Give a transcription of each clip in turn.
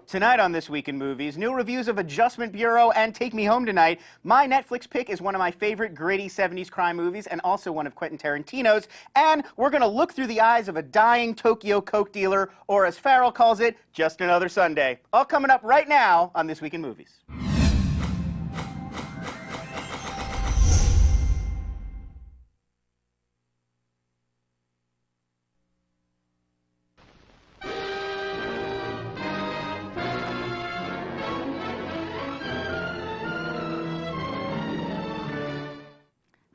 Tonight on This Week in Movies, new reviews of Adjustment Bureau and Take Me Home Tonight. My Netflix pick is one of my favorite gritty 70s crime movies and also one of Quentin Tarantino's. And we're going to look through the eyes of a dying Tokyo coke dealer, or as Farrell calls it, just another Sunday. All coming up right now on This Week in Movies.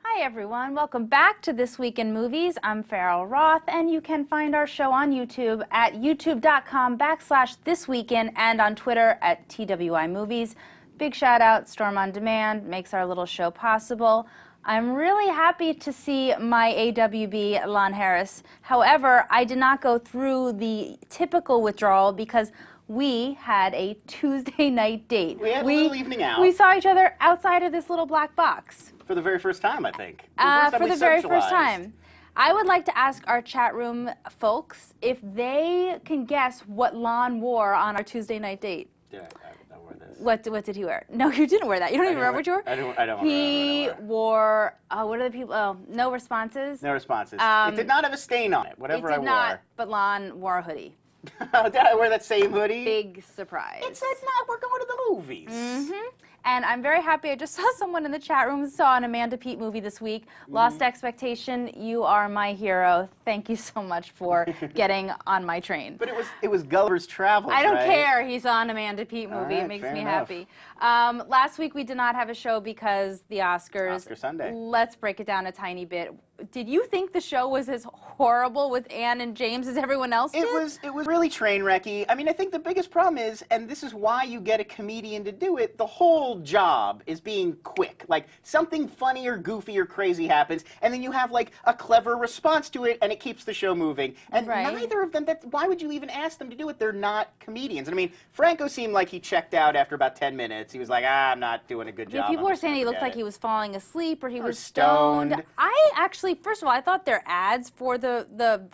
Hi everyone, welcome back to This Week in Movies. I'm Farrell Roth, and you can find our show on YouTube at youtube.com/thisweekin and on Twitter at TWI Movies. Big shout out, Storm on Demand makes our little show possible. I'm really happy to see my AWB, Lon Harris. However, I did not go through the typical withdrawal because we had a Tuesday night date. We had a little evening out. We saw each other outside of this little black box. For the very first time, I think. For the very first time. I would like to ask our chat room folks if they can guess what Lon wore on our Tuesday night date. Yeah, I wore this. What did he wear? No, you didn't wear that. You don't even remember what you wore? I don't remember. He wore, what are the people, no responses? No responses. It did not have a stain on it, whatever I wore. It did not, but Lon wore a hoodie. Did I wear that same hoodie? Big surprise. It's not, we're going to the movies. Mm-hmm. And I'm very happy. I just saw someone in the chat room saw an Amanda Peet movie this week. Lost Expectation. You are my hero. Thank you so much for getting on my train. But it was Gulliver's Travels, I don't right? care. He saw an Amanda Peet movie. Right, it makes me enough. happy. Last week we did not have a show because the Oscars. Oscar Sunday. Let's break it down a tiny bit. Did you think the show was as horrible with Anne and James as everyone else did? It was really train wrecky. I mean, I think the biggest problem is, and this is why you get a comedian to do it, the whole job is being quick. Like, something funny or goofy or crazy happens, and then you have, like, a clever response to it, and it keeps the show moving. And neither of them, why would you even ask them to do it? They're not comedians. And I mean, Franco seemed like he checked out after about 10 minutes. He was like, I'm not doing a good job. Yeah, people were saying he looked like he was falling asleep or he was stoned. I actually, first of all, I thought their ads for the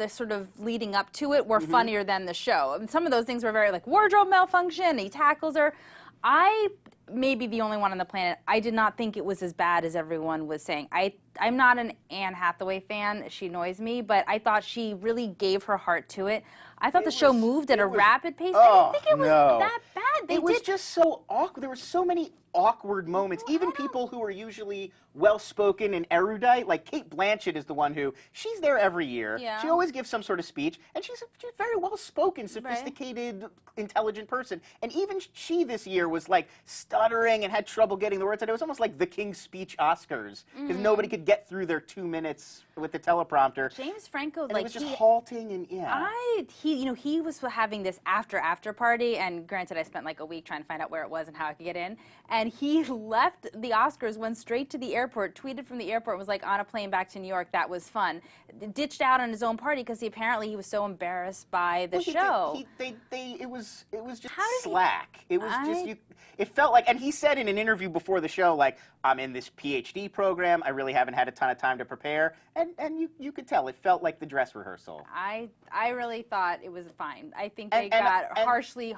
sort of leading up to it were funnier than the show. I mean, some of those things were very like wardrobe malfunction, he tackles her. I may be the only one on the planet. I did not think it was as bad as everyone was saying. I'm not an Anne Hathaway fan. She annoys me, but I thought she really gave her heart to it. I thought the show moved at a rapid pace. I didn't think it was that bad. It was just so awkward. There were so many awkward moments. Even people who are usually well-spoken and erudite, like Kate Blanchett is the one who, she's there every year. Yeah. She always gives some sort of speech, and she's a very well-spoken, sophisticated, intelligent person. And even she this year was like stuttering and had trouble getting the words out. It was almost like the King's Speech Oscars, because nobody could get through their 2 minutes with the teleprompter. James Franco, and it was just halting and he was having this after party, and granted, I spent like a week trying to find out where it was and how I could get in. And he left the Oscars, went straight to the airport, tweeted from the airport, was like on a plane back to New York. That was fun. Ditched out on his own party because apparently he was so embarrassed by the show. It was just slack. It was it felt like, and he said in an interview before the show, like, I'm in this PhD program. I really haven't had a ton of time to prepare. And you could tell. It felt like the dress rehearsal. I really thought it was fine. I think they got harshly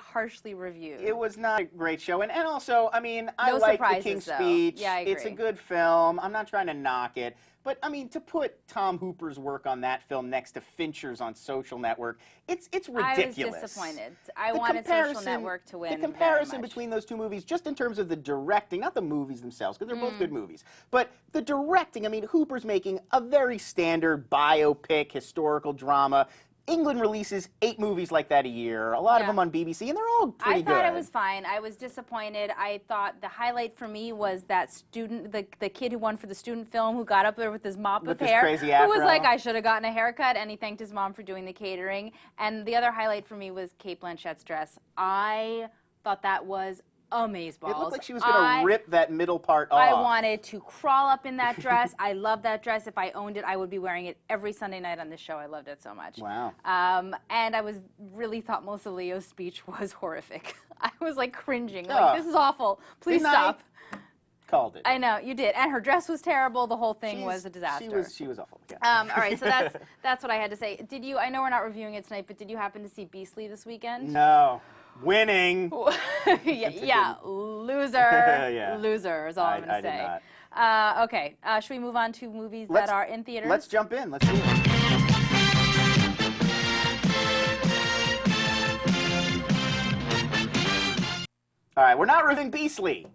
reviewed. It was not a great show. And also, I mean, I like The King's Speech. Yeah, I agree. It's a good film. I'm not trying to knock it. But, I mean, to put Tom Hooper's work on that film next to Fincher's on Social Network, it's ridiculous. I was disappointed. I wanted Social Network to win. The comparison between those two movies, just in terms of the directing, not the movies themselves, because they're both good movies, but the directing, I mean, Hooper's making a very standard biopic, historical drama. England releases 8 movies like that a year, a lot of them on BBC, and they're all pretty good. I thought it was fine. I was disappointed. I thought the highlight for me was that student, the kid who won for the student film, who got up there with his mop of hair, crazy afro. who was like, I should have gotten a haircut, and he thanked his mom for doing the catering. And the other highlight for me was Kate Blanchett's dress. I thought that was amazeballs. It looked like she was going to rip that middle part off. I wanted to crawl up in that dress. I love that dress. If I owned it, I would be wearing it every Sunday night on this show. I loved it so much. Wow. And I really thought Melissa Leo's speech was horrific. I was like cringing. Like, this is awful. Please stop. Called it. I know, you did. And her dress was terrible. The whole thing was a disaster. She was awful. Yeah. All right, so that's what I had to say. Did you, I know we're not reviewing it tonight, but did you happen to see Beastly this weekend? No. Winning. yeah, loser. Yeah. Loser is all I'm going to say. Did not. Okay, should we move on to movies that are in theaters? Let's jump in. Let's do it. All right, we're not reviewing Beastly.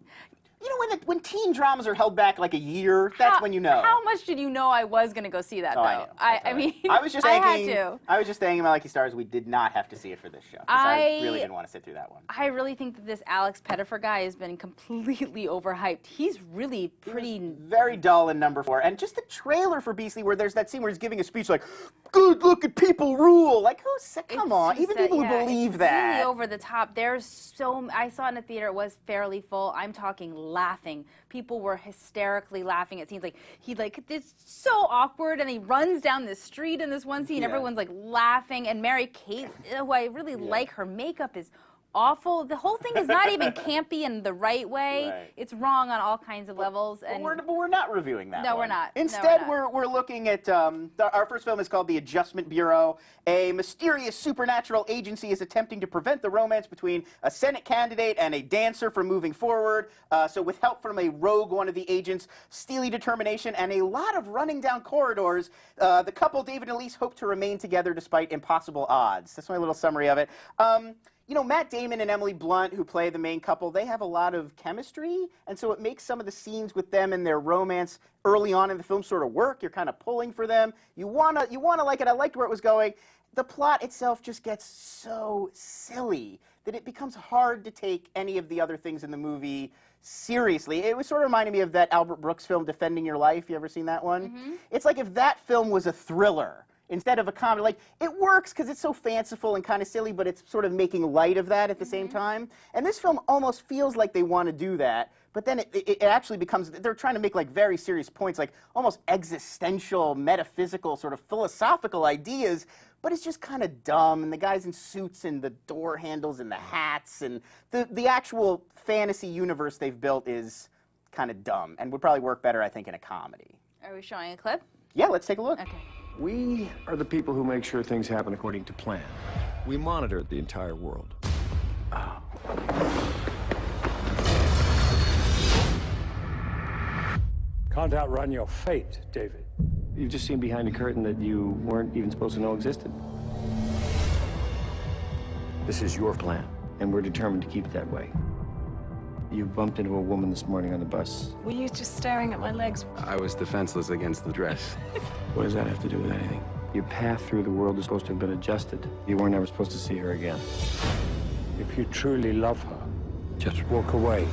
You know, when teen dramas are held back like a year, that's when you know. How much did you know I was going to go see that, though? I mean, I was just thanking, had to. I was just thanking Lucky Stars. We did not have to see it for this show. I really didn't want to sit through that one. I really think that this Alex Pettyfer guy has been completely overhyped. He's really pretty... very dull in number 4. And just the trailer for Beastly, where there's that scene where he's giving a speech like, good looking people rule. Like, come on. Even people who believe that. Really over the top. There's so... I saw it in the theater. It was fairly full. I'm talking laughing. People were hysterically laughing at scenes like it's so awkward, and he runs down the street in this one scene. Everyone's like laughing, and Mary Kate, who I really like, her makeup is awful. The whole thing is not even campy in the right way. Right. It's wrong on all kinds of levels. And but we're not reviewing that. No, one. We're not. Instead, we're looking at our first film is called The Adjustment Bureau. A mysterious supernatural agency is attempting to prevent the romance between a Senate candidate and a dancer from moving forward. So with help from a rogue one of the agents, steely determination, and a lot of running down corridors, the couple, David and Elise, hope to remain together despite impossible odds. That's my little summary of it. You know, Matt Damon and Emily Blunt, who play the main couple, they have a lot of chemistry, and so it makes some of the scenes with them and their romance early on in the film sort of work. You're kind of pulling for them. You wanna like it. I liked where it was going. The plot itself just gets so silly that it becomes hard to take any of the other things in the movie seriously. It was sort of reminding me of that Albert Brooks film, Defending Your Life. You ever seen that one? Mm-hmm. It's like if that film was a thriller instead of a comedy. Like, it works because it's so fanciful and kind of silly, but it's sort of making light of that at the same time. And this film almost feels like they want to do that, but then it actually becomes, they're trying to make like very serious points, like almost existential, metaphysical, sort of philosophical ideas, but it's just kind of dumb, and the guys in suits and the door handles and the hats, and the actual fantasy universe they've built is kind of dumb, and would probably work better, I think, in a comedy. Are we showing a clip? Yeah, let's take a look. Okay. We are the people who make sure things happen according to plan. We monitor the entire world. Oh. Can't outrun your fate, David. You've just seen behind a curtain that you weren't even supposed to know existed. This is your plan, and we're determined to keep it that way. You bumped into a woman this morning on the bus. Were you just staring at my legs? I was defenseless against the dress. What does that have to do with anything? Your path through the world is supposed to have been adjusted. You weren't ever supposed to see her again. If you truly love her, just walk away.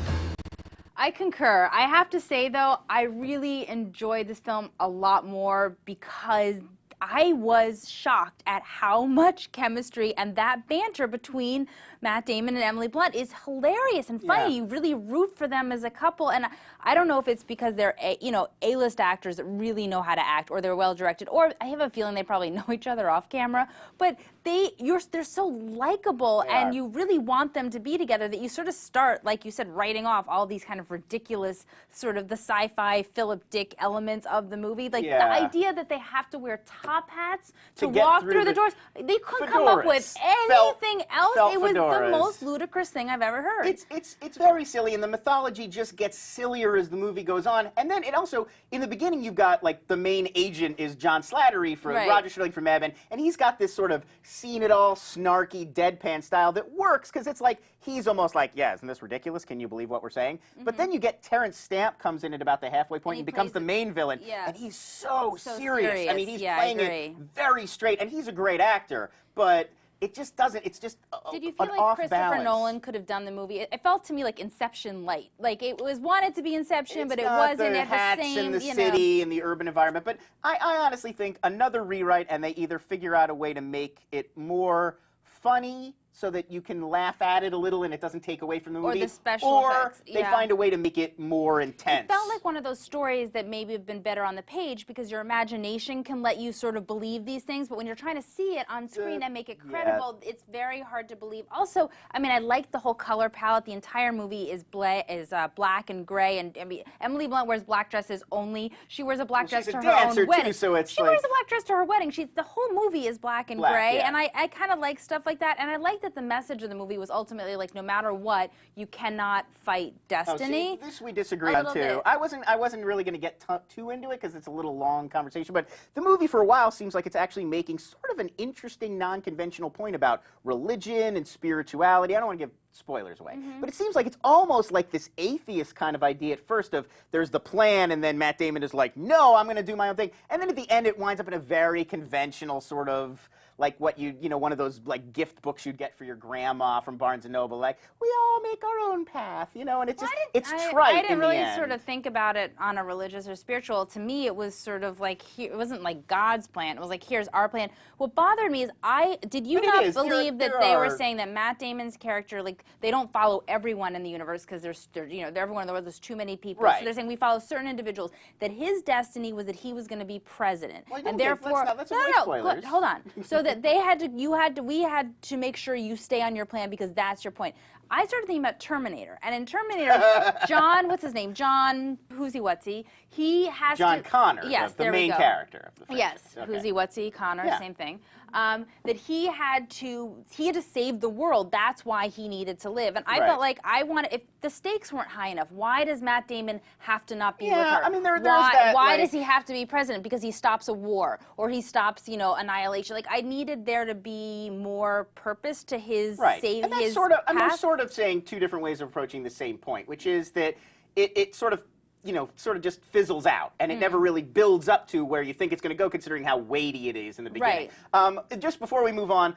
I concur. I have to say, though, I really enjoyed this film a lot more because I was shocked at how much chemistry and that banter between Matt Damon and Emily Blunt is hilarious and funny. You really root for them as a couple, and I don't know if it's because they're A-list actors that really know how to act, or they're well directed, or I have a feeling they probably know each other off camera. But they're so likable, and you really want them to be together that you sort of start, like you said, writing off all these kind of ridiculous sort of the sci-fi Philip Dick elements of the movie, like the idea that they have to wear top hats to walk through the doors. They couldn't come up with anything else. It was the most ludicrous thing I've ever heard. It's very silly, and the mythology just gets sillier as the movie goes on. And then it also, in the beginning, you've got like the main agent is John Slattery from Roger Sterling from Mad Men, and he's got this sort of seen it all, snarky, deadpan style that works because it's like he's almost like, yeah, isn't this ridiculous? Can you believe what we're saying? But then you get Terrence Stamp comes in at about the halfway point and becomes the main villain, and he's so serious. I mean, he's playing it very straight, and he's a great actor, but it just doesn't, it's just Did you feel like Christopher Nolan could have done the movie? It felt to me like Inception light. Like it was wanted to be Inception, but it wasn't at the same, and the city and the urban environment. But I honestly think another rewrite, and they either figure out a way to make it more funny so that you can laugh at it a little and it doesn't take away from the movie. Or the special effects. They find a way to make it more intense. It felt like one of those stories that maybe have been better on the page because your imagination can let you sort of believe these things, but when you're trying to see it on screen and make it credible, it's very hard to believe. Also, I mean, I like the whole color palette. The entire movie is black and gray, and I mean, Emily Blunt wears black dresses only. She wears a black dress to her own wedding. Too, so it's she wears a black dress to her wedding. The whole movie is black and gray, and I kind of like stuff like that, and I like that the message of the movie was ultimately like, no matter what, you cannot fight destiny. This we disagree on too. Bit. I wasn't really going to get too into it because it's a little long conversation. But the movie, for a while, seems like it's actually making sort of an interesting, non-conventional point about religion and spirituality. I don't want to give spoilers away, but it seems like it's almost like this atheist kind of idea at first of there's the plan, and then Matt Damon is like, no, I'm going to do my own thing, and then at the end it winds up in a very conventional sort of like what you know, one of those like gift books you'd get for your grandma from Barnes & Noble, like, we all make our own path, you know, and it's just, it's trite. I didn't in the really end. sort of think about it on a religious or spiritual. To me, it was sort of like, it wasn't like God's plan. It was like, here's our plan. What bothered me is, did you not believe that they were saying that Matt Damon's character, like, they don't follow everyone in the universe because there's, you know, everyone in the world, there's too many people. Right. So they're saying we follow certain individuals, that his destiny was that he was going to be president. Well, and therefore, spoilers. Hold on. So that they had to, we had to make sure you stay on your plan because that's your point. I started thinking about Terminator, and in Terminator, John, what's his name? John, who's he, what's he? He has John Connor, yes, the main character of the film. Yes, Okay. who's he, what's he, Connor, Yeah. same thing. That he had to save the world. That's why he needed to live. And I felt like if the stakes weren't high enough, why does Matt Damon have to not be with her? I mean, there's why, that, why like, does he have to be president? Because he stops a war or he stops, you know, annihilation. Like, I needed there to be more purpose to his and that's his sort of, path. I'm sort of saying two different ways of approaching the same point, which is that it sort of, you know, sort of just fizzles out, and it never really builds up to where you think it's going to go, considering how weighty it is in the beginning. Just before we move on,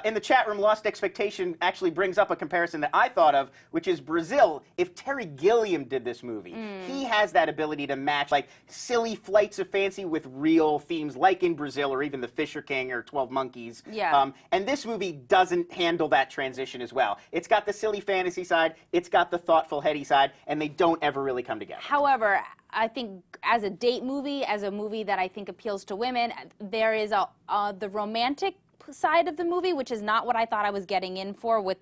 in the chat room, Lost Expectation actually brings up a comparison that I thought of, which is Brazil. If Terry Gilliam did this movie, he has that ability to match like silly flights of fancy with real themes, like in Brazil, or even The Fisher King or 12 Monkeys. Yeah. And this movie doesn't handle that transition as well. It's got the silly fantasy side, it's got the thoughtful, heady side, and they don't ever really come together. However, I think as a date movie, as a movie that I think appeals to women, there is the romantic side of the movie, which is not what I thought I was getting in for with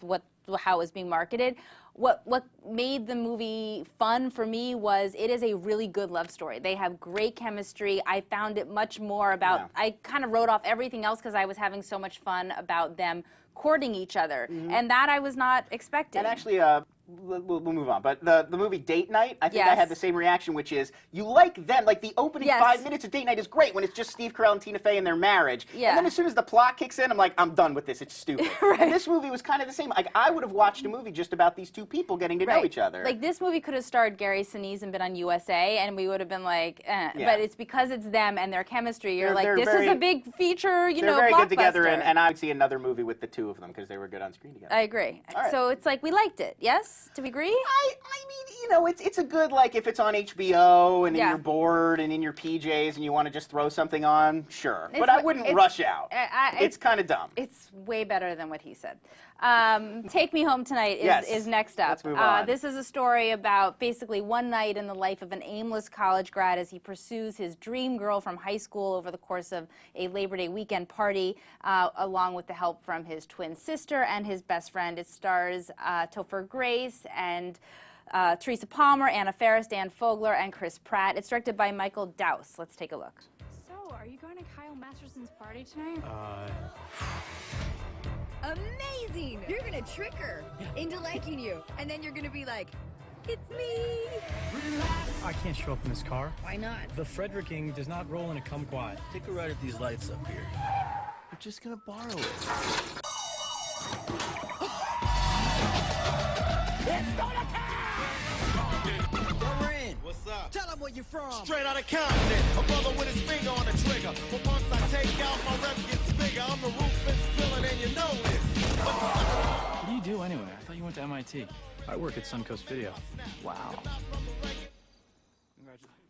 how it was being marketed. What made the movie fun for me was it is a really good love story. They have great chemistry. I found it much more about, I kind of wrote off everything else because I was having so much fun about them courting each other. And that I was not expecting. And actually, we'll move on. But the movie Date Night, I think I had the same reaction, which is you like them. Like the opening 5 minutes of Date Night is great when it's just Steve Carell and Tina Fey and their marriage. And then as soon as the plot kicks in, I'm like, I'm done with this. It's stupid. And this movie was kind of the same. Like I would have watched a movie just about these two people getting to know each other. Like this movie could have starred Gary Sinise and been on USA, and we would have been like, eh. But it's because it's them and their chemistry. You're like, this is a big feature, you know, they're very blockbuster. good together, and I would see another movie with the two of them because they were good on screen together. I agree. So it's like we liked it. Yes, do we agree? I mean, you know, it's a good, like, if it's on HBO and you're bored and in your PJs and you want to just throw something on, sure. But I wouldn't rush out. It's kind of dumb. It's way better than what he said. Take Me Home Tonight is next up. Let's move on. This is a story about basically one night in the life of an aimless college grad as he pursues his dream girl from high school over the course of a Labor Day weekend party, along with the help from his twin sister and his best friend. It stars Topher Grace and Teresa Palmer, Anna Faris, Dan Fogler, and Chris Pratt. It's directed by Michael Dowse. Let's take a look. So, are you going to Kyle Masterson's party tonight? Amazing! You're gonna trick her into liking you, and then you're gonna be like, it's me! I can't show up in this car. Why not? The Fredericking does not roll in a kumquat. Take a ride at these lights up here. We're just gonna borrow it. It's gonna come! We're in. What's up? Tell them where you're from. Straight out of Compton. A brother with his finger on the trigger. But once I take out, my rep gets bigger. I'm the ruthless villain, and you know this. What do you do anyway? I thought you went to MIT. I work at Suncoast Video. Wow.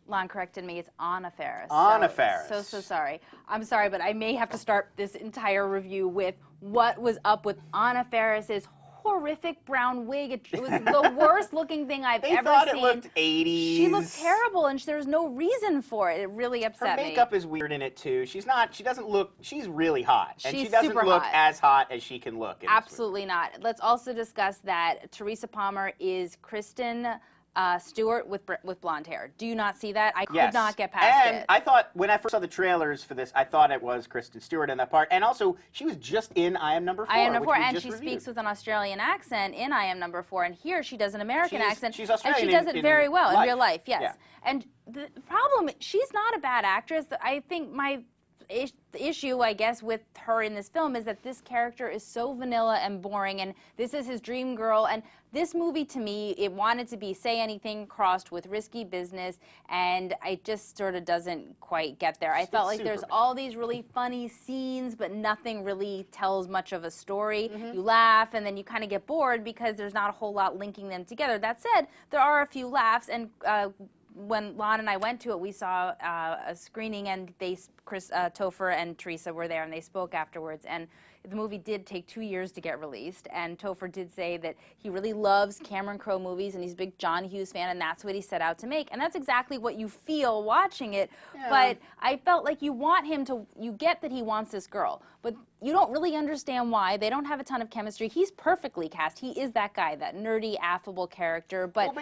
Lon corrected me. It's Anna Faris. Anna Faris. So sorry. I'm sorry, but I may have to start this entire review with what was up with Anna Faris's horrific brown wig. It was the worst looking thing I've ever thought seen. it looked 80s. She looked terrible, and there's no reason for it. It really upset me. Her makeup is weird in it too. She doesn't look, she's really hot. And she doesn't look as hot as she can look. Absolutely not. Let's also discuss that Teresa Palmer is Kristen Stewart with blonde hair. Do you not see that? I could Yes. not get past and it. I thought, when I first saw the trailers for this, I thought it was Kristen Stewart in that part. And also, she was just in I Am Number 4. I Am Number 4, which we and just she reviewed. speaks with an Australian accent in I Am Number 4, and here she does an American accent. She's Australian and she does it in very well in life. real life, yes. Yeah. And the problem, she's not a bad actress. I think the issue, I guess, with her in this film is that this character is so vanilla and boring, and this is his dream girl. And this movie, to me, it wanted to be Say Anything crossed with Risky Business, and it just sort of doesn't quite get there. I felt like there's all these really funny scenes, but nothing really tells much of a story. You laugh, and then you kind of get bored because there's not a whole lot linking them together. That said, there are a few laughs, and when Lon and I went to it, we saw a screening, and Topher and Teresa were there, and they spoke afterwards. And the movie did take 2 years to get released, and Topher did say that he really loves Cameron Crowe movies, and he's a big John Hughes fan, and that's what he set out to make. And that's exactly what you feel watching it. Yeah. But I felt like you want him to, you get that he wants this girl, but you don't really understand why. They don't have a ton of chemistry. He's perfectly cast. He is that guy, that nerdy, affable character. But,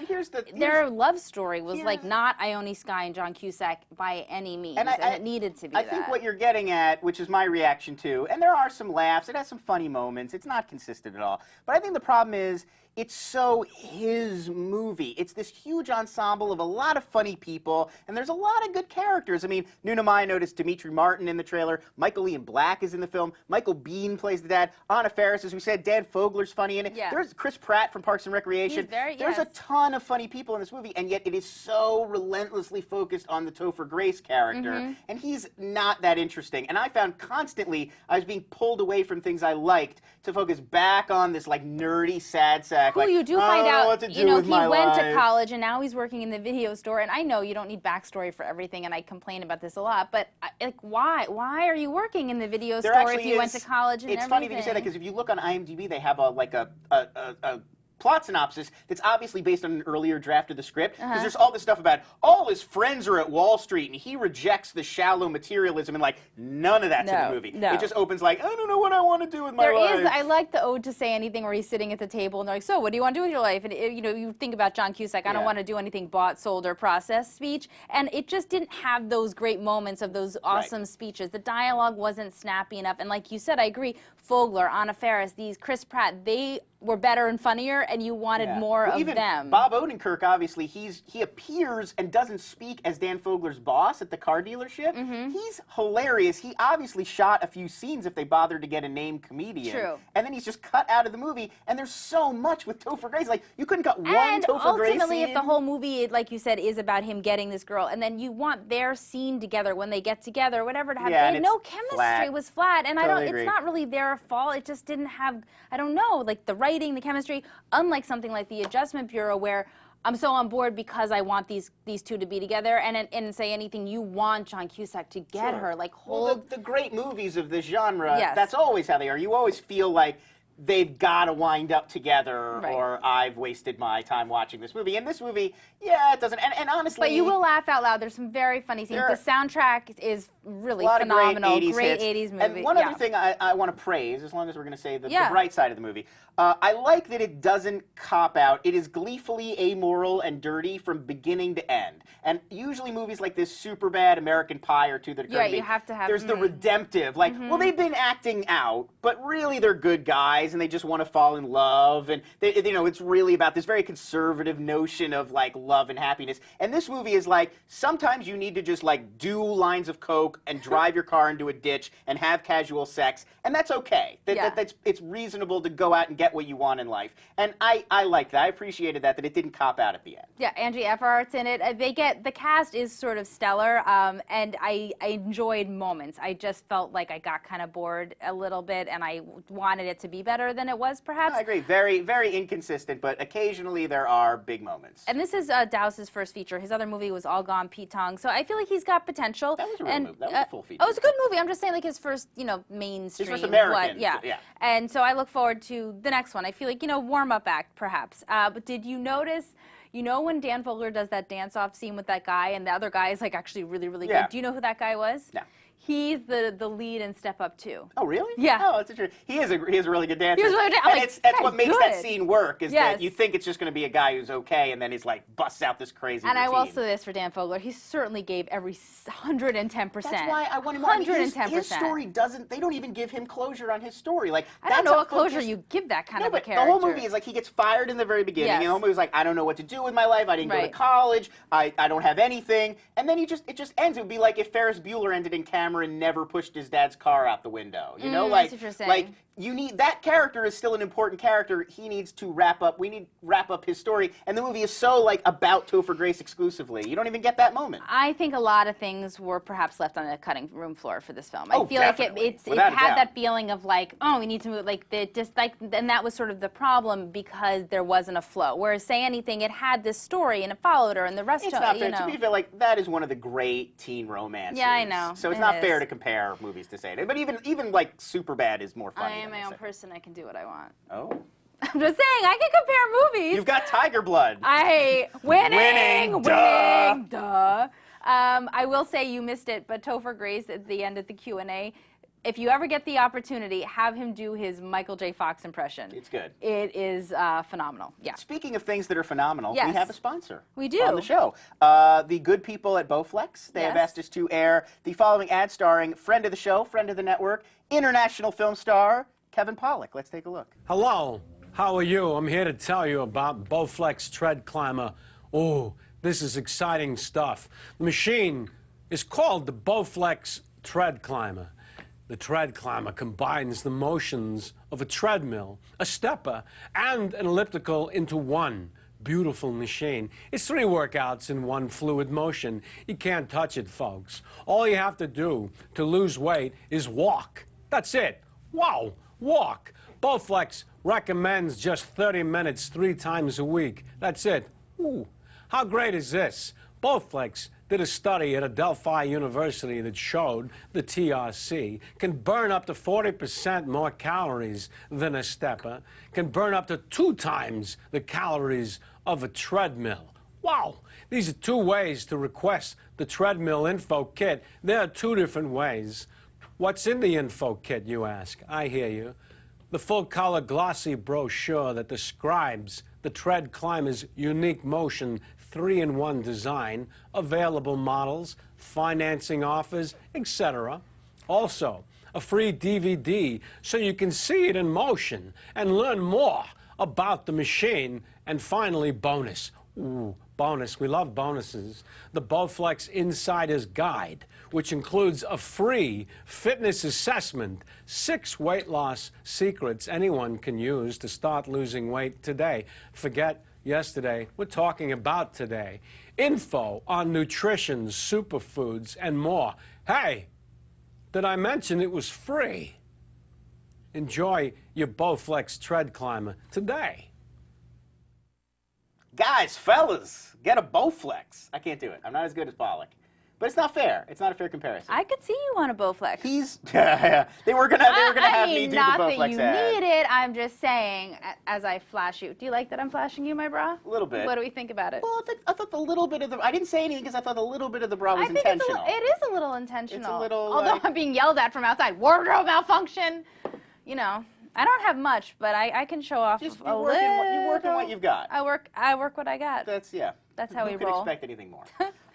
their love story was like not Ione Skye and John Cusack by any means, and it needed to be I think what you're getting at, which is my reaction too, and there are some laughs, it has some funny moments, it's not consistent at all, but I think the problem is it's so his movie. It's this huge ensemble of a lot of funny people, and there's a lot of good characters. I mean, Nuna Maya noticed Dimitri Martin in the trailer, Michael Ian Black is in the film, Michael Biehn plays the dad, Anna Faris, as we said, Dan Fogler's funny in it. Yeah. There's Chris Pratt from Parks and Recreation. There's a ton of funny people in this movie, and yet it is so relentlessly focused on the Topher Grace character, and he's not that interesting. And I found constantly I was being pulled away from things I liked to focus back on this like nerdy sad sack. Who like, you do I find don't know out, what to do you know, with he my went to life. college and now he's working in the video store. And I know you don't need backstory for everything, and I complain about this a lot. But like, why? Why are you working in the video There store if actually you went is- to college and It's everything? funny that you say that because if you look on IMDb, they have a plot synopsis that's obviously based on an earlier draft of the script, because there's all this stuff about all his friends are at Wall Street and he rejects the shallow materialism, and like none of that's in the movie. No. It just opens like, I don't know what I want to do with my life. I like the ode to Say Anything where he's sitting at the table and they're like, so what do you want to do with your life? And you know, you think about John Cusack, I don't want to do anything bought, sold, or processed speech. And it just didn't have those great moments of those awesome speeches. The dialogue wasn't snappy enough. And like you said, I agree, Fogler, Anna Faris, these Chris Pratt, they were better and funnier, and you wanted more of even them. Bob Odenkirk, obviously, he appears and doesn't speak as Dan Fogler's boss at the car dealership. He's hilarious. He obviously shot a few scenes if they bothered to get a named comedian. True. And then he's just cut out of the movie, and there's so much with Topher Grace. Like, you couldn't cut one And Topher Grace ultimately, scene. if the whole movie, like you said, is about him getting this girl, and then you want their scene together when they get together, whatever to have, Yeah, they and had no it's chemistry. flat. It was flat, and Totally I don't. agree. It's not really their fault. It just didn't have. I don't know, like the writing, the chemistry. Unlike something like The Adjustment Bureau, where I'm so on board because I want these two to be together, and Say Anything, you want John Cusack to get her, like hold. Well, the great movies of this genre, Yes. that's always how they are. You always feel like they've got to wind up together, or I've wasted my time watching this movie. And this movie, yeah, it doesn't. And honestly, But you will laugh out loud. There's some very funny scenes. The soundtrack is really phenomenal. Great 80s movie. And one other thing I want to praise, as long as we're going to say the Yeah. bright side of the movie, I like that it doesn't cop out. It is gleefully amoral and dirty from beginning to end. And usually movies like this, Superbad, American Pie, or two that occur to me, you have to have. there's the redemptive, like, well, they've been acting out, but really they're good guys and they just want to fall in love, and they, you know, it's really about this very conservative notion of like love and happiness. And this movie is like, sometimes you need to just like do lines of coke and drive your car into a ditch and have casual sex, and that's okay. It's reasonable to go out and get what you want in life. And I like that. I appreciated that it didn't cop out at the end. Yeah, Angie Effart's in it. The cast is sort of stellar, and I enjoyed moments. I just felt like I got kind of bored a little bit, and I wanted it to be better than it was, perhaps. I agree. Very, very inconsistent, but occasionally there are big moments. And this is Dowse's first feature. His other movie was All Gone Pete Tong, so I feel like he's got potential. That was a real movie. That was a full feature. Oh, it's a good movie. I'm just saying, like his first, mainstream. His first American. Yeah. And so I look forward to the next one. I feel like, warm-up act, perhaps. But did you notice, when Dan Fogler does that dance-off scene with that guy, and the other guy is, like, actually really, really good? Do you know who that guy was? No. He's the lead in Step Up 2. Oh, really? Yeah. Oh, that's interesting. He is a really good dancer. He was really good. And Like, that's "This what guy's makes that good." scene work, is Yes. that you think it's just going to be a guy who's okay, and then he's like, busts out this crazy And I will routine. say this for Dan Fogler, he certainly gave every 110%. That's why I want him on. 110%. His story doesn't, they don't even give him closure on his story. Like, I don't that's know how what closure focused- you give that kind No, of a but character. the whole movie is like he gets fired in the very beginning. Yes. And the whole movie's like, I don't know what to do with my life. I didn't go to Right. college. I don't have anything. And then it just ends. It would be like if Ferris Bueller ended and Cameron never pushed his dad's car out the window. You know, I like see what you're saying. like you need that character is still an important character. He needs to wrap up. We need to wrap up his story. And the movie is so like about Topher Grace exclusively. You don't even get that moment. I think a lot of things were perhaps left on the cutting room floor for this film. Oh, I feel like definitely. it Without a had doubt. that feeling of like, oh, we need to move, like, and that was sort of the problem because there wasn't a flow. Whereas Say Anything, it had this story and it followed her and the rest It's of not it, fair. you know. To be fair, like that is one of the great teen romances. Yeah, I know. So it's It not is. fair to compare movies to Say Anything. But even like Superbad is more funny. I am than my own Say- person. I can do what I want. Oh. I'm just saying, I can compare movies. You've got Tiger Blood. Winning, duh. duh. I will say you missed it, but Topher Grace at the end of the Q&A, if you ever get the opportunity, have him do his Michael J. Fox impression. It's good. It is phenomenal. Yeah. Speaking of things that are phenomenal, Yes. we have a sponsor. We do. On the show. The good people at Bowflex. They have Yes. asked us to air the following ad starring friend of the show, friend of the network, international film star, Kevin Pollak. Let's take a look. Hello, how are you? I'm here to tell you about Bowflex Tread Climber. Oh, this is exciting stuff. The machine is called the Bowflex Tread Climber. The Tread Climber combines the motions of a treadmill, a stepper, and an elliptical into one beautiful machine. It's 3 workouts in one fluid motion. You can't touch it, folks. All you have to do to lose weight is walk. That's it. Wow, walk. Bowflex recommends just 30 minutes 3 times a week. That's it. Ooh, how great is this? Bowflex did a study at Adelphi University that showed the TRC can burn up to 40% more calories than a stepper, can burn up to 2 times the calories of a treadmill. Wow! These are 2 ways to request the treadmill info kit. There are 2 different ways. What's in the info kit, you ask? I hear you. The full-color glossy brochure that describes the Tread Climber's unique motion 3-in-1 design, available models, financing offers, etc. Also, a free DVD so you can see it in motion and learn more about the machine. And finally, bonus. Ooh, bonus. We love bonuses. The Bowflex Insider's Guide, which includes a free fitness assessment, 6 weight loss secrets anyone can use to start losing weight today. Forget yesterday. We're talking about today. Info on nutrition, superfoods, and more. Hey, did I mention it was free? Enjoy your Bowflex Tread Climber today. Guys, fellas, get a Bowflex. I can't do it. I'm not as good as Pollak. But it's not fair. It's not a fair comparison. I could see you on a Bowflex. He's they were gonna have me do the not Bowflex that you ad. need it. I'm just saying, as I flash you. Do you like that I'm flashing you, my bra? A little bit. What do we think about it? Well, I thought the little bit of the. I didn't say anything because I thought a little bit of the bra was I think intentional. it is a little intentional. It's a little, Although like- I'm being yelled at from outside. Wardrobe malfunction. You know, I don't have much, but I can show off Just a you little. work in what you've got. I work what I got. That's how Who we could roll. expect anything more?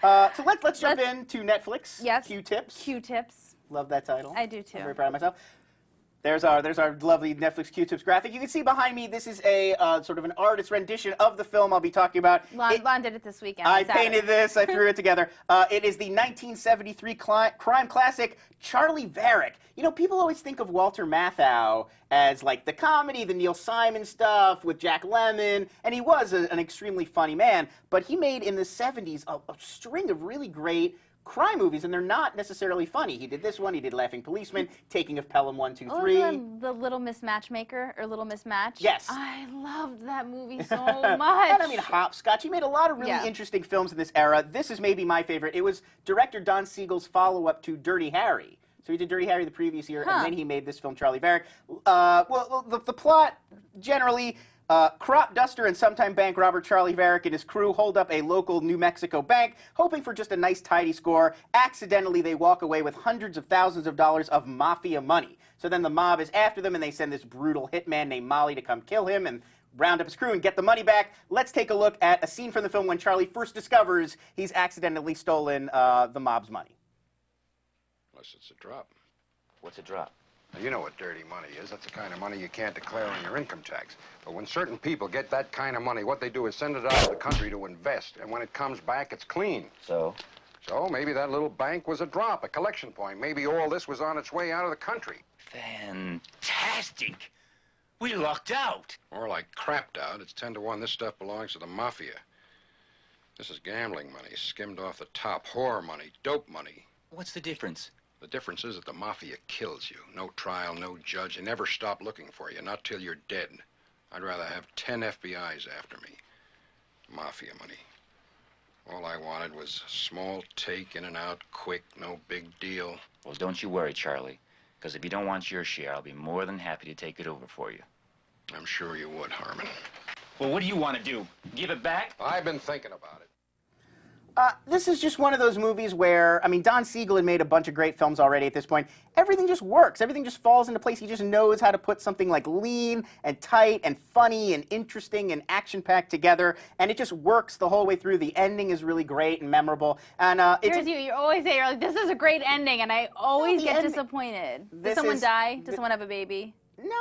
So let's jump into Netflix. Yes. Q-tips. Q-tips. Love that title. I do too. I'm very proud of myself. There's our lovely Netflix Q-tips graphic. You can see behind me. This is a sort of an artist rendition of the film I'll be talking about. Lon did it this weekend. I on Saturday. painted this. I threw it together. It is the 1973 crime classic Charlie Varick. You know, people always think of Walter Matthau as like the comedy, the Neil Simon stuff with Jack Lemmon, and he was an extremely funny man. But he made in the 70s a string of really great crime movies, and they're not necessarily funny. He did this one. He did Laughing Policeman, Taking of Pelham 1, 2, 3. The Little Miss Matchmaker or Little Miss Match. Yes. I loved that movie so much. And I mean, Hopscotch. He made a lot of really interesting films in this era. This is maybe my favorite. It was director Don Siegel's follow-up to Dirty Harry. So he did Dirty Harry the previous year, and then he made this film, Charlie Varick. Well, the plot, generally, Crop duster and sometime bank robber Charlie Varick and his crew hold up a local New Mexico bank, hoping for just a nice, tidy score. Accidentally, they walk away with hundreds of thousands of dollars of mafia money. So then the mob is after them, and they send this brutal hitman named Molly to come kill him and round up his crew and get the money back. Let's take a look at a scene from the film when Charlie first discovers he's accidentally stolen the mob's money. Unless it's a drop. What's a drop? Now, you know what dirty money is. That's the kind of money you can't declare on your income tax. But when certain people get that kind of money, what they do is send it out of the country to invest. And when it comes back, it's clean. So? So maybe that little bank was a drop, a collection point. Maybe all this was on its way out of the country. Fantastic. We lucked out. More like crapped out. It's 10 to 1. This stuff belongs to the mafia. This is gambling money, skimmed off the top. Whore money, dope money. What's the difference? The difference is that the mafia kills you. No trial, no judge. They never stop looking for you, not till you're dead. I'd rather have 10 FBI's after me. Mafia money. All I wanted was a small take, in and out, quick, no big deal. Well, don't you worry, Charlie. Because if you don't want your share, I'll be more than happy to take it over for you. I'm sure you would, Harmon. Well, what do you want to do? Give it back? I've been thinking about it. This is just one of those movies where, I mean, Don Siegel had made a bunch of great films already at this point. Everything just works. Everything just falls into place. He just knows how to put something like lean and tight and funny and interesting and action-packed together, and it just works the whole way through. The ending is really great and memorable. And Here's you. You always say, you're like, this is a great ending, and I always get disappointed. Does someone die? Does someone have a baby?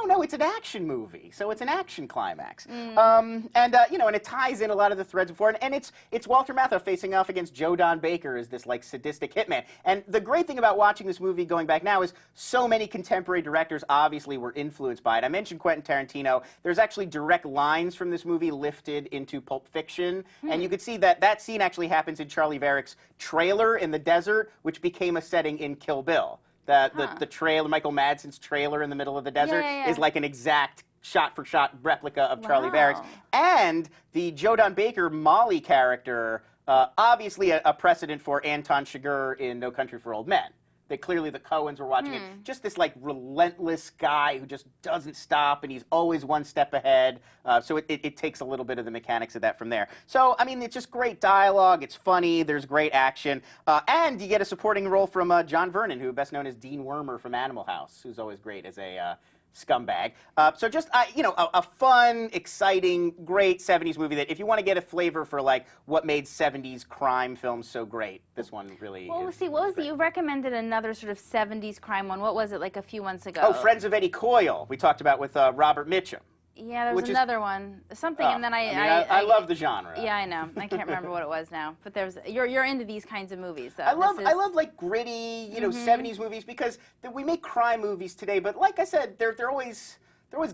No, it's an action movie, so it's an action climax. You know, and it ties in a lot of the threads before, and it's Walter Matthau facing off against Joe Don Baker as this, like, sadistic hitman. And the great thing about watching this movie going back now is so many contemporary directors obviously were influenced by it. I mentioned Quentin Tarantino. There's actually direct lines from this movie lifted into Pulp Fiction, and you could see that that scene actually happens in Charlie Varick's trailer in the desert, which became a setting in Kill Bill. The trailer, Michael Madsen's trailer in the middle of the desert, is like an exact shot-for-shot replica of Charlie Varick's. And the Joe Don Baker Molly character, obviously a precedent for Anton Chigurh in No Country for Old Men. That clearly the Coens were watching it. Just this, like, relentless guy who just doesn't stop, and he's always one step ahead. So it takes a little bit of the mechanics of that from there. So, I mean, it's just great dialogue. It's funny. There's great action. And you get a supporting role from John Vernon, who best known as Dean Wormer from Animal House, who's always great as a scumbag. So just, you know, a fun, exciting, great 70s movie that if you want to get a flavor for, like, what made 70s crime films so great, this one really Well, see, what was you recommended another sort of 70s crime one. What was it, like a few months ago? Oh, Friends of Eddie Coyle, we talked about with Robert Mitchum. Yeah, there was another one. Something, and then I love the genre. Yeah, I know. I can't remember what it was now. But there's you're into these kinds of movies, though. I love like gritty, you know, 70s movies because we make crime movies today, but like I said, they're always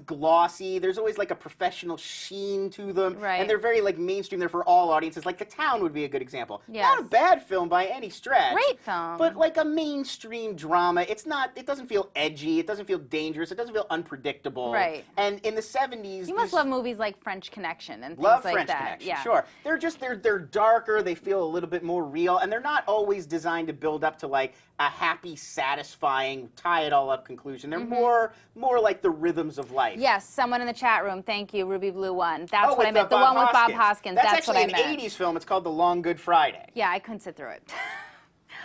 glossy. There's always like a professional sheen to them, and they're very like mainstream. They're for all audiences. Like The Town would be a good example. Yes. Not a bad film by any stretch. Great film. But like a mainstream drama. It's not. It doesn't feel edgy. It doesn't feel dangerous. It doesn't feel unpredictable. Right. And in the 70s, you must love movies like French Connection and things love like French that. Connection. Yeah. Sure. They're darker. They feel a little bit more real, and they're not always designed to build up to like a happy, satisfying, tie it all up conclusion. They're more like the rhythms of life. Yes, someone in the chat room. Thank you, Ruby Blue One. That's what I meant. The one with Bob Hoskins. That's what actually I meant. an 80s film. It's called The Long Good Friday. Yeah, I couldn't sit through it.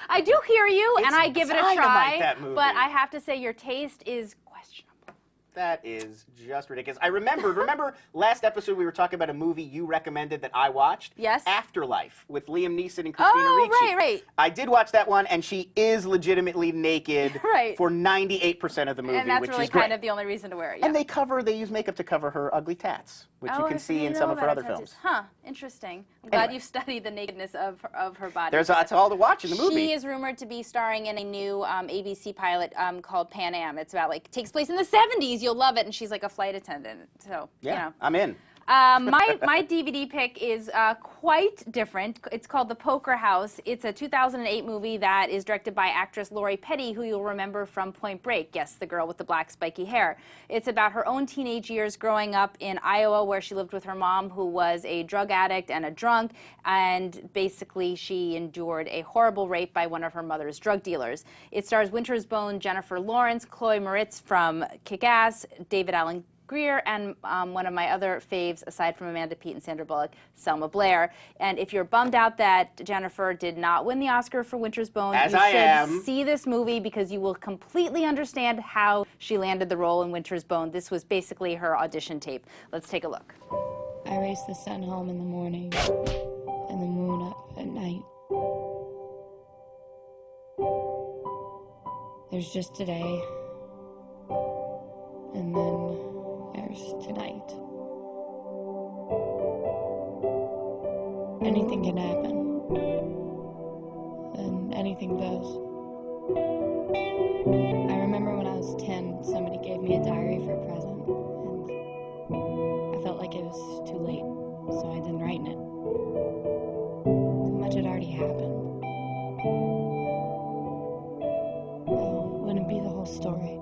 I do hear you, and I give it a try. That movie. But I have to say, your taste is questionable. That is just ridiculous. I remember last episode we were talking about a movie you recommended that I watched? Yes. Afterlife with Liam Neeson and Christina Ricci. Oh, right. I did watch that one, and she is legitimately naked for 98% of the movie, and that's which really is great. kind of the only reason to wear it. Yeah. And they use makeup to cover her ugly tats, which you can see in some of her other films. Huh, interesting. I'm glad you've studied the nakedness of her body. That's all to watch in the movie. She is rumored to be starring in a new ABC pilot called Pan Am. It's about, like, takes place in the 70s. You'll love it, and she's like a flight attendant. So, yeah, you know. I'm in. My DVD pick is quite different. It's called The Poker House. It's a 2008 movie that is directed by actress Lori Petty, who you'll remember from Point Break. Yes, the girl with the black spiky hair. It's about her own teenage years growing up in Iowa, where she lived with her mom, who was a drug addict and a drunk, and basically she endured a horrible rape by one of her mother's drug dealers. It stars Winter's Bone, Jennifer Lawrence, Chloe Moritz from Kick-Ass, David Allen Greer, and one of my other faves, aside from Amanda Peet and Sandra Bullock, Selma Blair. And if you're bummed out that Jennifer did not win the Oscar for Winter's Bone, you should see this movie because you will completely understand how she landed the role in Winter's Bone. This was basically her audition tape. Let's take a look. I race the sun home in the morning and the moon up at night. There's just today, and then there's tonight. Anything can happen, and anything does. I remember when I was 10, somebody gave me a diary for a present, and I felt like it was too late, so I didn't write in it. Too much had already happened. Wouldn't be the whole story.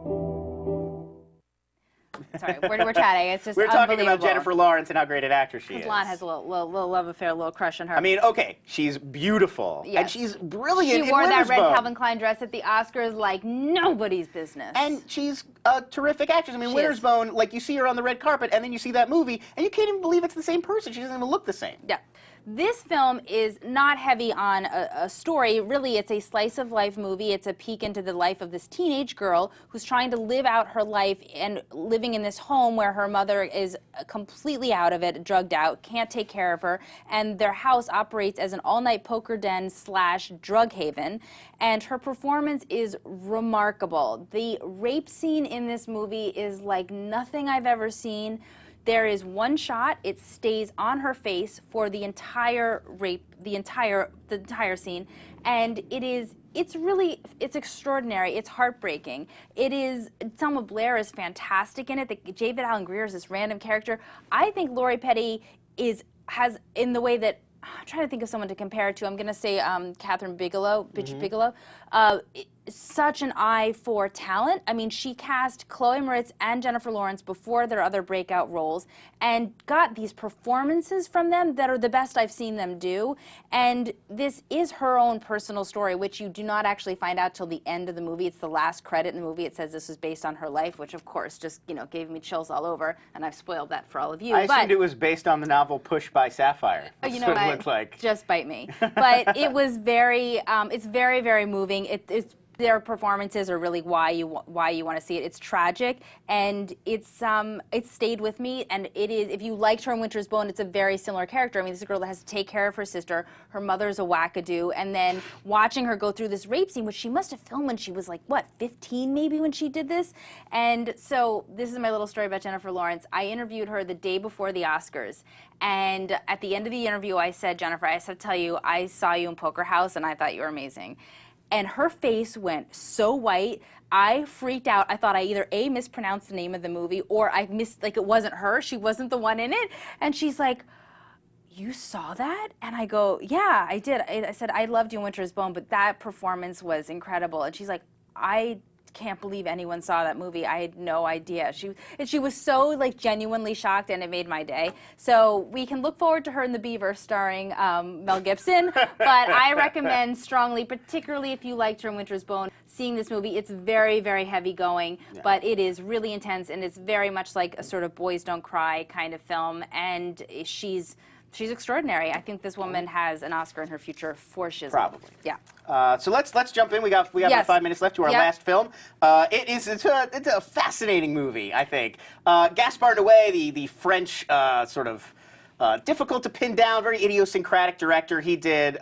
Sorry, we're chatting. It's just we're talking about Jennifer Lawrence and how great an actor she is. Lon has a little love affair, a little crush on her. I mean, okay, she's beautiful, and she's brilliant. She wore that red Calvin Klein dress at the Oscars like nobody's business. And she's a terrific actress. I mean, Winter's Bone, like you see her on the red carpet, and then you see that movie, and you can't even believe it's the same person. She doesn't even look the same. Yeah. This film is not heavy on a story. Really, it's a slice-of-life movie. It's a peek into the life of this teenage girl who's trying to live out her life and living in this home where her mother is completely out of it, drugged out, can't take care of her, and their house operates as an all-night poker den / drug haven, and her performance is remarkable. The rape scene in this movie is like nothing I've ever seen. There is one shot, it stays on her face for the entire rape, the entire scene, and it's extraordinary, it's heartbreaking. Selma Blair is fantastic in it, David Alan Grier is this random character. I think Lori Petty has, in the way that, I'm trying to think of someone to compare it to, I'm gonna say Catherine Bigelow, Bigelow, such an eye for talent. I mean, she cast Chloe Moritz and Jennifer Lawrence before their other breakout roles and got these performances from them that are the best I've seen them do. And this is her own personal story, which you do not actually find out till the end of the movie. It's the last credit in the movie. It says this was based on her life, which of course just, gave me chills all over, and I've spoiled that for all of you. I assumed it was based on the novel Push by Sapphire. That's you know what it looked like. Just bite me. But it was very, it's very, very moving. Their performances are really why you want to see it. It's tragic, and it stayed with me. And it is, if you liked her in Winter's Bone, it's a very similar character. I mean, this is a girl that has to take care of her sister. Her mother's a wackadoo, and then watching her go through this rape scene, which she must have filmed when she was like, what, 15 maybe when she did this? And so this is my little story about Jennifer Lawrence. I interviewed her the day before the Oscars, and at the end of the interview, I said, Jennifer, I said, tell you, I saw you in Poker House, and I thought you were amazing. And her face went so white, I freaked out. I thought I either A, mispronounced the name of the movie, or I missed, like it wasn't her, she wasn't the one in it. And she's like, you saw that? And I go, yeah, I did. I said, I loved you in Winter's Bone, but that performance was incredible. And she's like, I can't believe anyone saw that movie. I had no idea. She was so like genuinely shocked, and it made my day. So we can look forward to her in The Beaver starring Mel Gibson, but I recommend strongly, particularly if you liked her in Winter's Bone, seeing this movie. It's very, very heavy going, but it is really intense, and it's very much like a sort of Boys Don't Cry kind of film, and she's extraordinary. I think this woman has an Oscar in her future for shizzle. Probably. Yeah. So let's jump in. We got about 5 minutes left to our last film. It's a fascinating movie, I think. Gaspar Noé, the French sort of difficult to pin down, very idiosyncratic director. He did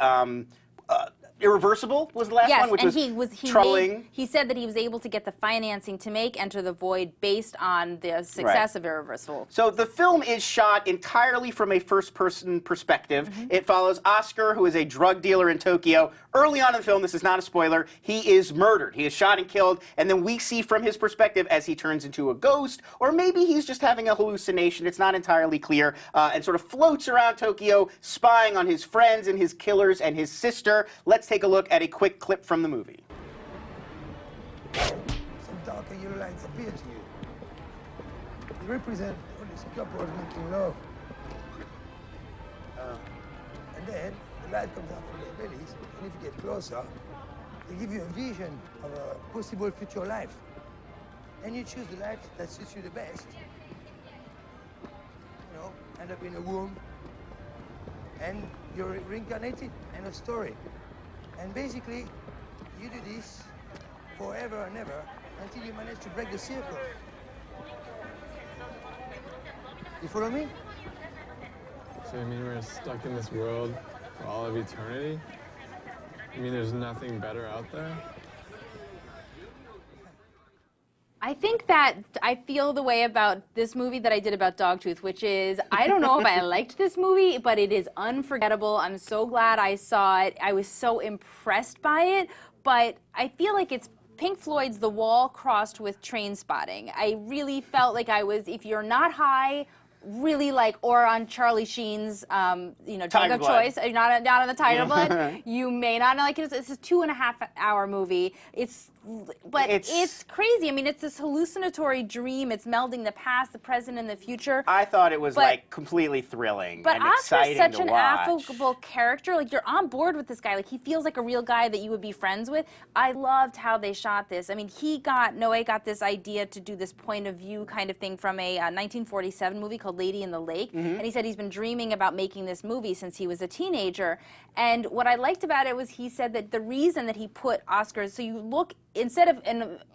Irreversible was the last one, which was troubling. He said that he was able to get the financing to make Enter the Void based on the success of Irreversible. So the film is shot entirely from a first-person perspective. It follows Oscar, who is a drug dealer in Tokyo. Early on in the film, this is not a spoiler, he is murdered. He is shot and killed, and then we see from his perspective as he turns into a ghost, or maybe he's just having a hallucination. It's not entirely clear, and sort of floats around Tokyo, spying on his friends and his killers and his sister. Let's take a look at a quick clip from the movie. Some darker yellow lines appear to you. They represent all these couples making love. And then the light comes out from their bellies, and if you get closer, they give you a vision of a possible future life. And you choose the life that suits you the best, end up in a womb, and you're reincarnated. End of story. And basically, you do this forever and ever until you manage to break the circle. You follow me? So you mean we're stuck in this world for all of eternity? You mean there's nothing better out there? I think that I feel the way about this movie that I did about Dogtooth, which is, I don't know if I liked this movie, but it is unforgettable. I'm so glad I saw it. I was so impressed by it, but I feel like it's Pink Floyd's The Wall crossed with Train Spotting. I really felt like I was, if you're not high, really like, or on Charlie Sheen's, drug of choice, not on the Tiger Blood, you may not like it. It's a 2.5-hour movie. It's crazy. I mean, it's this hallucinatory dream. It's melding the past, the present, and the future. I thought it was like completely thrilling and exciting to watch. But Oscar's such an affable character. Like, you're on board with this guy. Like, he feels like a real guy that you would be friends with. I loved how they shot this. I mean, Noé got this idea to do this point of view kind of thing from a 1947 movie called Lady in the Lake. And he said he's been dreaming about making this movie since he was a teenager. And what I liked about it was he said that the reason that he put Oscars, so you look, instead of,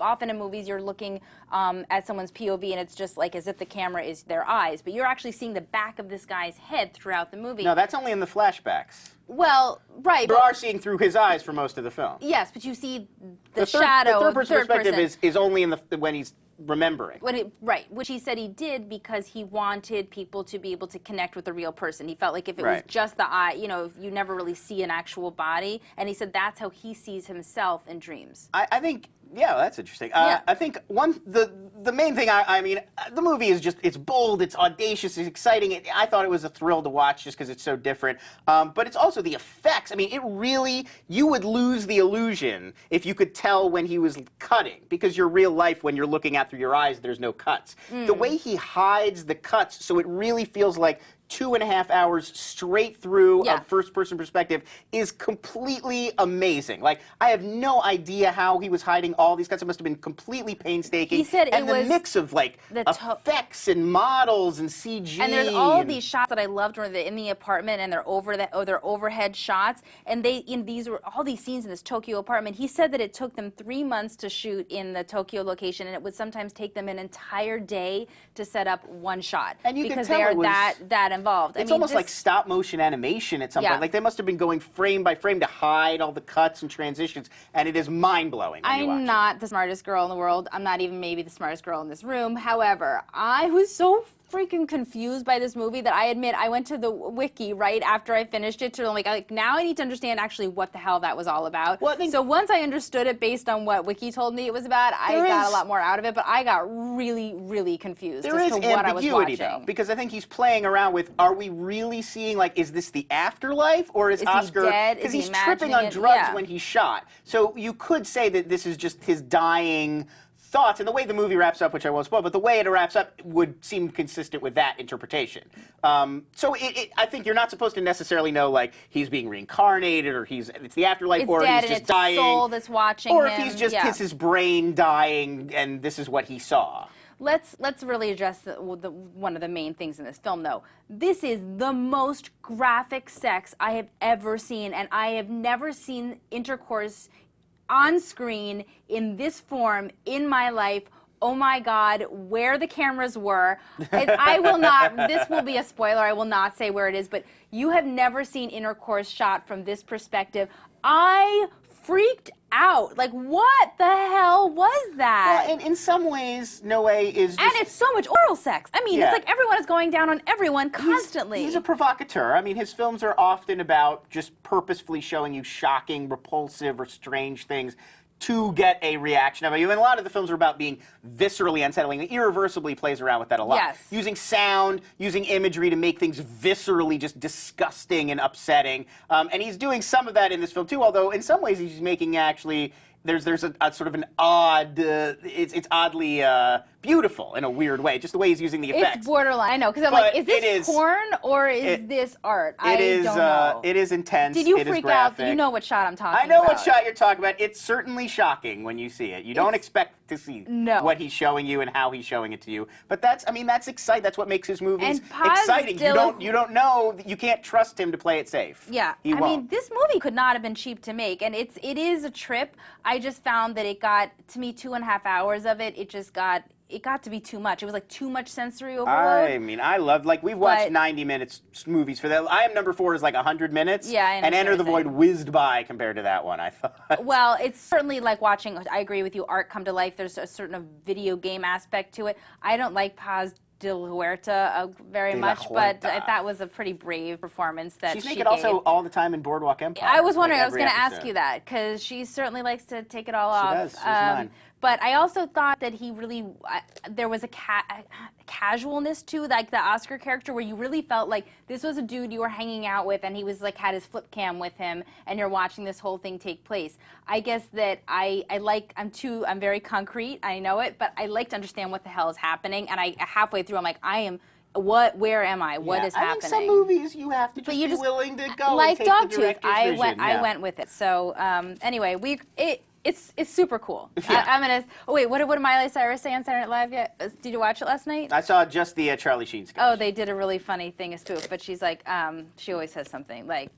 often in movies you're looking at someone's POV and it's just like as if the camera is their eyes, but you're actually seeing the back of this guy's head throughout the movie. No, that's only in the flashbacks. Well, right. You are seeing through his eyes for most of the film. Yes, but you see the shadow. The third-person perspective is only in when he's remembering. Right, which he said he did because he wanted people to be able to connect with a real person. He felt like if it was just the eye, you never really see an actual body. And he said that's how he sees himself in dreams. I think, yeah, that's interesting. I think the main thing, I mean, the movie is just, it's bold, it's audacious, it's exciting. I thought it was a thrill to watch just because it's so different. But it's also the effects. I mean, it really, you would lose the illusion if you could tell when he was cutting, because your real life, when you're looking out through your eyes, there's no cuts. The way he hides the cuts, so it really feels like 2.5 hours straight through of first-person perspective is completely amazing. Like, I have no idea how he was hiding all these cuts. It must have been completely painstaking. He said and the mix of, like, effects and models and CG. And there's all these shots that I loved where they're in the apartment and they're they're overhead shots. And these were all these scenes in this Tokyo apartment. He said that it took them 3 months to shoot in the Tokyo location, and it would sometimes take them an entire day to set up one shot. And you because can tell they're that involved. It's almost like stop motion animation at some point. Like, they must have been going frame by frame to hide all the cuts and transitions, and it is mind-blowing. I'm not the smartest girl in the world. I'm not even maybe the smartest girl in this room. However, I was so freaking confused by this movie that I admit I went to the wiki right after I finished it to like now I need to understand actually what the hell that was all about. Well, so once I understood it based on what wiki told me it was about, I got a lot more out of it, but I got really, really confused as to what I was watching. Though, because I think he's playing around with, are we really seeing, like, is this the afterlife, or is Oscar, because he's tripping on drugs when he's shot. So you could say that this is just his dying thoughts, and the way the movie wraps up, which I won't spoil, but the way it wraps up would seem consistent with that interpretation. So I think you're not supposed to necessarily know, like, he's being reincarnated, or it's the afterlife, or he's just dying, soul that's watching or him. if he's just it's his brain dying, and this is what he saw. Let's really address one of the main things in this film, though. This is the most graphic sex I have ever seen, and I have never seen intercourse on screen in this form in my life. Oh my God, where the cameras were. I will not, this will be a spoiler, I will not say where it is, but you have never seen intercourse shot from this perspective. I freaked out. Like, what the hell was that? Well, and in some ways, Noé is just, and it's so much oral sex. I mean, it's like everyone is going down on everyone constantly. He's a provocateur. I mean, his films are often about just purposefully showing you shocking, repulsive, or strange things to get a reaction out of you. And a lot of the films are about being viscerally unsettling. He irreversibly plays around with that a lot. Yes. Using sound, using imagery to make things viscerally just disgusting and upsetting. And he's doing some of that in this film too, although in some ways he's making actually, there's a sort of an odd, it's oddly beautiful in a weird way, just the way he's using the effects. It's borderline, I know, because I'm But like, is it this is- porn or is this art? It is. don't know. It is intense. Did you it is freak out? graphic. You know what shot I'm talking about. I know what shot you're talking about. It's certainly shocking when you see it. You don't expect to see what he's showing you and how he's showing it to you. But that's exciting. That's what makes his movies exciting. You don't know. You can't trust him to play it safe. Yeah, He I won't. mean, this movie could not have been cheap to make, and it is a trip. I just found that it got, to me, 2.5 hours of it. It got to be too much. It was like too much sensory overload. I mean, I love, like, we've watched 90 minutes movies for that. I Am Number 4 is like 100 minutes. Yeah, I and Enter the Void whizzed by compared to that one, I thought. Well, it's certainly like watching, I agree with you, art come to life. There's a certain video game aspect to it. I don't like Paz de la Huerta very much, but that was a pretty brave performance that She's she making gave. also all the time in Boardwalk Empire. I was wondering, like I was going to every ask you that, because she certainly likes to take it all She off. does. She's mine. But I also thought that he really, there was a casualness to like the Oscar character where you really felt like this was a dude you were hanging out with and he was like had his flip cam with him and you're watching this whole thing take place. I guess that I'm very concrete, I know it, but I like to understand what the hell is happening, and halfway through I'm like, where am I? What is happening? I think some movies you have to be willing to go like and take Dogtooth, the director's vision. I went with it. So anyway, it's super cool. Yeah. Wait, what did Miley Cyrus say on Saturday Night Live yet? Did you watch it last night? I saw just the Charlie Sheen sketch. Oh, they did a really funny thing, a spoof, but she's like, she always says something like,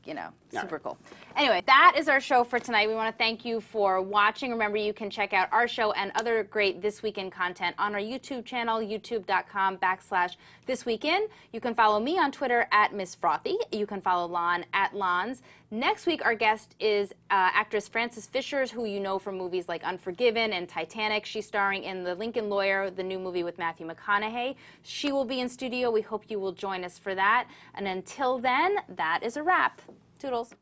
super cool. Anyway, that is our show for tonight. We want to thank you for watching. Remember, you can check out our show and other great This Weekend content on our YouTube channel, youtube.com/thisweekend. You can follow me on Twitter @MissFrothy. You can follow Lon @Lons. Next week, our guest is actress Frances Fisher, who you know from movies like Unforgiven and Titanic. She's starring in The Lincoln Lawyer, the new movie with Matthew McConaughey. She will be in studio. We hope you will join us for that. And until then, that is a wrap. Toodles.